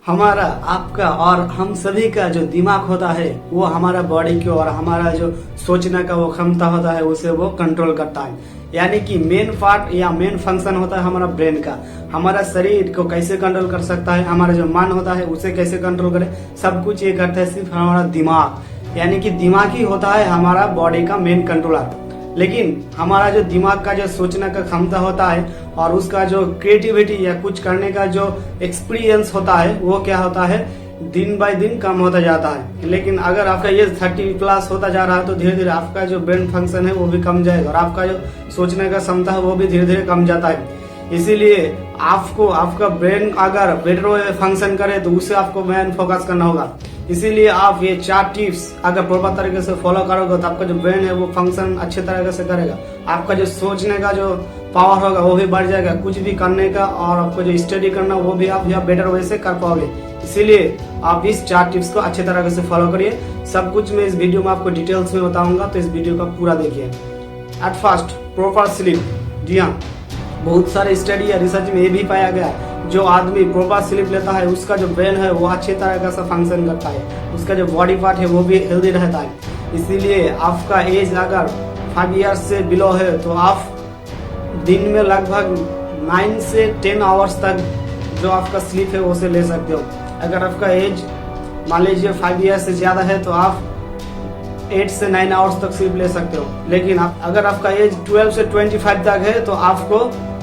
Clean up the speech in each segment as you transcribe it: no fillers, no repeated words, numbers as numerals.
हमारा, आपका और हम सभी का जो दिमाग होता है वो हमारा बॉडी को और हमारा जो सोचने का वो क्षमता होता है उसे वो कंट्रोल करता है। यानी कि मेन पार्ट या मेन फंक्शन होता है हमारा ब्रेन का। हमारा शरीर को कैसे कंट्रोल कर सकता है, हमारा जो मन होता है उसे कैसे कंट्रोल करे, सब कुछ ये करता है सिर्फ हमारा दिमाग। यानी कि दिमाग ही होता है हमारा बॉडी का मेन कंट्रोलर। लेकिन हमारा जो दिमाग का जो सोचने का क्षमता होता है और उसका जो क्रिएटिविटी या कुछ करने का जो एक्सपीरियंस होता है वो क्या होता है, दिन बाय दिन कम होता जाता है। लेकिन अगर आपका ये 30+ होता जा रहा है तो धीरे धीरे आपका जो ब्रेन फंक्शन है वो भी कम जाएगा और आपका जो सोचने का क्षमता है वो भी धीरे धीरे कम जाता है। इसीलिए आपको आपका ब्रेन अगर बेटर वे में फंक्शन करे तो उसे आपको मेन फोकस करना होगा। इसीलिए आप ये 4 टिप्स अगर प्रॉपर तरीके से फॉलो करोगे तो आपका जो ब्रेन है वो फंक्शन अच्छे तरीके से करेगा। आपका जो सोचने का जो पावर होगा वो भी बढ़ जाएगा, कुछ भी करने का और आपको जो स्टडी करना वो भी आप यहाँ बेटर वे से कर पाओगे। इसीलिए आप इस 4 टिप्स को अच्छे तरीके से फॉलो करिए। सब कुछ मैं इस वीडियो में आपको डिटेल्स में बताऊंगा, तो इस वीडियो का पूरा देखिए। At first, proper sleep. जी हाँ, बहुत सारे स्टडी या रिसर्च में ये भी पाया गया जो आदमी प्रॉपर स्लीप लेता है उसका जो ब्रेन है वो अच्छे तरह से फंक्शन करता है, उसका जो बॉडी पार्ट है वो भी हेल्दी रहता है। इसीलिए आपका एज अगर 5 इयर्स से बिलो है तो आप दिन में लगभग 9 से 10 आवर्स तक जो आपका स्लीप है वो से ले सकते हो। अगर आपका एज मान लीजिए 5 इयर्स से ज्यादा है तो आप 8 से 9 आवर्स तक स्लीप ले सकते हो। लेकिन अगर आपका एज 12 से 25 तक है तो आपको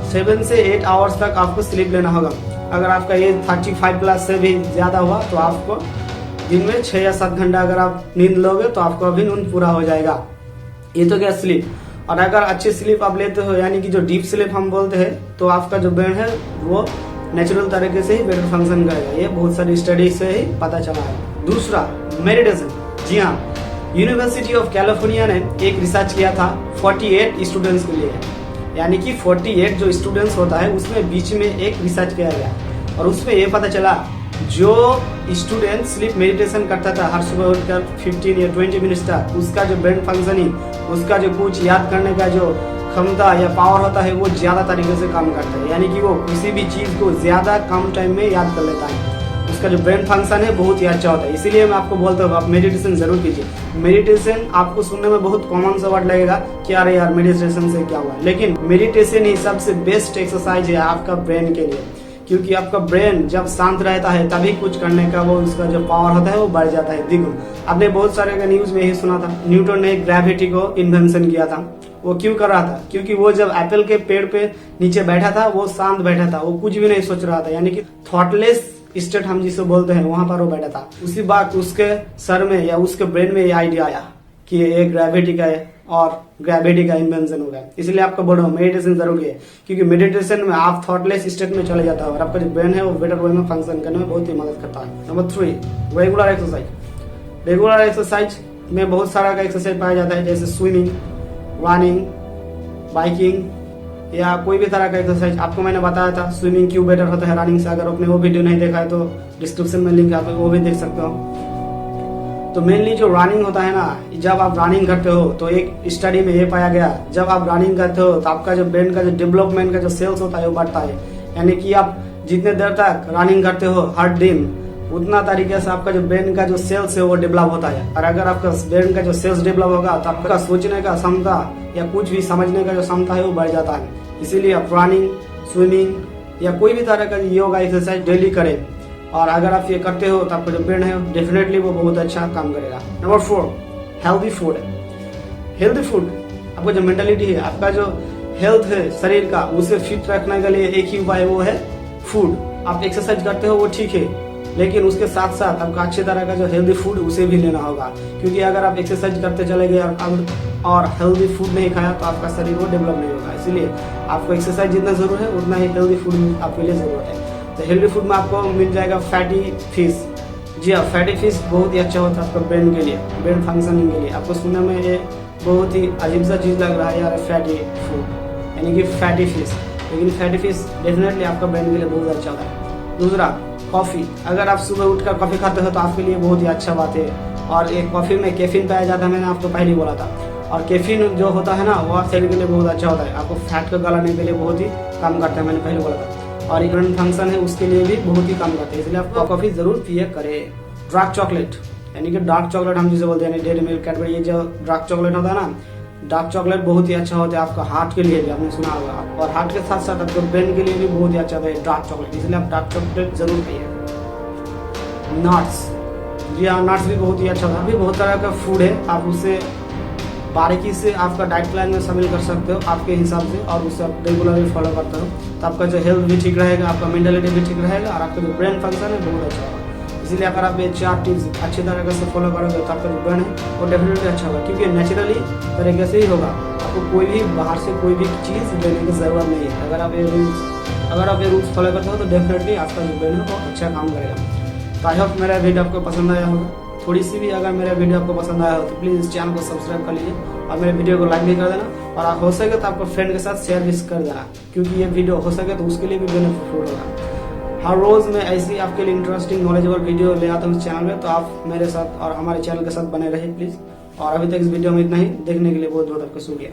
7 से 8 आवर्स तक आपको स्लीप लेना होगा। अगर आपका एज 35+ से भी ज्यादा हुआ तो आपको दिन में 6 या 7 घंटा अगर आप नींद लोगे तो आपको अभी नींद पूरा हो जाएगा। ये तो क्या स्लीप। और अगर अच्छी स्लीप आप लेते हो यानी कि जो डीप स्लीप हम बोलते हैं तो आपका जो ब्रेन है वो नेचुरल तरीके से ही बेटर फंक्शन करेगा। ये बहुत सारी स्टडी से ही पता चला है। दूसरा, मेडिटेशन। जी हाँ, यूनिवर्सिटी ऑफ कैलिफोर्निया ने एक रिसर्च किया था 48 स्टूडेंट्स के लिए। यानी कि 48 जो स्टूडेंट्स होता है उसमें बीच में एक रिसर्च किया गया और उसमें ये पता चला जो स्टूडेंट स्लीप मेडिटेशन करता था हर सुबह उठकर 15 या 20 मिनट तक, उसका जो ब्रेन फंक्शनिंग, उसका जो कुछ याद करने का जो क्षमता या पावर होता है वो ज्यादा तरीके से काम करता है। यानी कि वो किसी भी चीज को ज्यादा कम टाइम में याद कर लेता है। उसका जो ब्रेन फंक्शन है बहुत ही अच्छा होता है। इसीलिए मैं आपको बोलता हूँ आप मेडिटेशन जरूर कीजिए। मेडिटेशन आपको सुनने में बहुत कॉमन सा वर्ड लगेगा कि अरे यार मेडिटेशन से क्या हुआ, लेकिन मेडिटेशन ही सबसे बेस्ट एक्सरसाइज है आपका ब्रेन के लिए। क्योंकि आपका ब्रेन जब शांत रहता है तभी कुछ करने का वो उसका जो पावर होता है वो बढ़ जाता है द्विगुण। आपने बहुत सारे का न्यूज में यही सुना था, न्यूटन ने ग्रेविटी को इन्वेंशन किया था। वो क्यों कर रहा था? क्योंकि वो जब एप्पल के पेड़ पे नीचे बैठा था वो शांत बैठा था, वो कुछ भी नहीं सोच रहा था। यानी कि थॉटलेस स्टेट हम जिसे बोलते हैं वहां पर वो बैठा था। उसी बात उसके सर में या उसके ब्रेन में ये आइडिया आया कि ये ग्रेविटी का है और ग्रेविटी का इन्वेंशन हो गया। इसलिए आपको बोल रहा हूँ मेडिटेशन जरूर है, क्योंकि मेडिटेशन में आप थॉटलेस स्टेट में चले जाता है और आपका जो ब्रेन है वो बेटर वे में फंक्शन करने में बहुत ही मदद करता है। Number 3, regular exercise. Regular exercise में बहुत सारा का एक्सरसाइज पाया जाता है, जैसे स्विमिंग, रनिंग, बाइकिंग या कोई भी तरह का एक्सरसाइज। आपको मैंने बताया था स्विमिंग क्यों बेटर होता है रनिंग से। अगर आपने वो वीडियो नहीं देखा है तो डिस्क्रिप्शन में लिंक है, आप वो भी देख सकते हो। तो मेनली जो रनिंग होता है ना, जब आप रनिंग करते हो तो एक स्टडी में ये पाया गया जब आप रनिंग करते हो तो आपका जो ब्रेन का जो डेवलपमेंट का जो सेल्स होता है वो बढ़ता है। यानी कि आप जितने देर तक रनिंग करते हो हर दिन उतना तरीके से आपका जो ब्रेन का जो सेल्स है वो डेवलप होता है। और अगर आपका ब्रेन का जो सेल्स डेवलप होगा तो आपका सोचने का क्षमता या कुछ भी समझने का जो क्षमता है वो बढ़ जाता है। इसीलिए आप रनिंग, स्विमिंग या कोई भी तरह का योगा एक्सरसाइज डेली करें। और अगर आप ये करते हो तो आपका जो ब्रेन है डेफिनेटली वो बहुत अच्छा काम करेगा। Number 4, healthy food. Healthy food, आपका जो मेंटालिटी है, आपका जो हेल्थ है शरीर का, उसे फिट रखने के लिए एक ही उपाय वो है फूड। आप एक्सरसाइज करते हो वो ठीक है, लेकिन उसके साथ साथ आपका अच्छे तरह का जो हेल्दी फूड उसे भी लेना होगा। क्योंकि अगर आप एक्सरसाइज करते चले गए और हेल्दी फूड नहीं खाया तो आपका शरीर वो डेवलप नहीं होगा। इसीलिए आपको एक्सरसाइज जितना जरूर है उतना ही हेल्दी फूड आपके लिए जरूरत है। तो हेल्दी फूड में आपको मिल जाएगा फैटी फिश। जी हाँ, फैटी फिश बहुत ही अच्छा होता है आपका ब्रेन के लिए, ब्रेन फंक्शनिंग के लिए। आपको सुनने में ये बहुत ही अजीब सा चीज लग रहा है यार फैटी फूड यानी कि फैटी फिश, लेकिन फैटी फिश डेफिनेटली आपका ब्रेन के लिए बहुत अच्छा होता है। दूसरा, कॉफी। अगर आप सुबह उठकर कॉफी खाते हो तो आपके लिए बहुत ही अच्छा बात है। और एक कॉफी में कैफीन पाया जाता है, मैंने आपको पहले ही बोला था। और कैफीन जो होता है ना वो शरीर के लिए बहुत अच्छा होता है, आपको फैट को गलाने के लिए बहुत ही काम करता है, मैंने पहले बोला था। और इम्यून फंक्शन है उसके लिए भी बहुत ही काम करते हैं, इसलिए आप कॉफी जरूर पिए करें। डार्क चॉकलेट यानी कि डार्क चॉकलेट हम जिसे बोलते हैं डेयरी मिल्क, कैडबरी, ये जो डार्क चॉकलेट होता है ना, डार्क चॉकलेट बहुत ही अच्छा होता है आपका हार्ट के लिए भी, आपने सुना होगा, और हार्ट के साथ साथ आपके ब्रेन के लिए भी बहुत ही अच्छा होता है डार्क चॉकलेट, इसलिए आप डार्क चॉकलेट जरूर पिए। नट्स, जी हाँ, नट्स भी बहुत ही अच्छा होता है। अभी बहुत तरह का फूड है, आप उससे बारीकी से आपका डाइट प्लान में शामिल कर सकते हो आपके हिसाब से, और उससे आप रेगुलरली फॉलो करते हो तो आपका जो हेल्थ भी ठीक रहेगा, आपका मेंटलिटी भी ठीक रहेगा, और आपका जो ब्रेन फंक्शन है बहुत अच्छा होगा। इसीलिए अगर आप ये 4 टिप्स अच्छी तरीके से फॉलो करोगे तो आपका जो ब्रेन है वो डेफिनेटली अच्छा होगा, क्योंकि नेचुरली तरीके से ही होगा, आपको कोई भी बाहर से कोई भी चीज़ लेने की ज़रूरत नहीं है। अगर आप ये रूल्स फॉलो करते हो तो डेफिनेटली आपका जो ब्रेन है वो अच्छा काम करेगा। तो आई होप मेरा वीडियो आपको पसंद आया होगा। थोड़ी सी भी अगर मेरा वीडियो आपको पसंद आया हो तो प्लीज़ इस चैनल को सब्सक्राइब कर लीजिए, और मेरे वीडियो को लाइक भी कर देना, और आप हो सके तो आपको फ्रेंड के साथ शेयर भी कर देना, क्योंकि ये वीडियो हो सके तो उसके लिए भी बेनिफिट होगा। हर रोज़ मैं ऐसी आपके लिए इंटरेस्टिंग नॉलेजेबल वीडियो ले आता हूँ इस चैनल में, तो आप मेरे साथ और हमारे चैनल के साथ बने रहिए प्लीज़। और अभी तक इस वीडियो में इतना ही, देखने के लिए बहुत बहुत आपका शुक्रिया।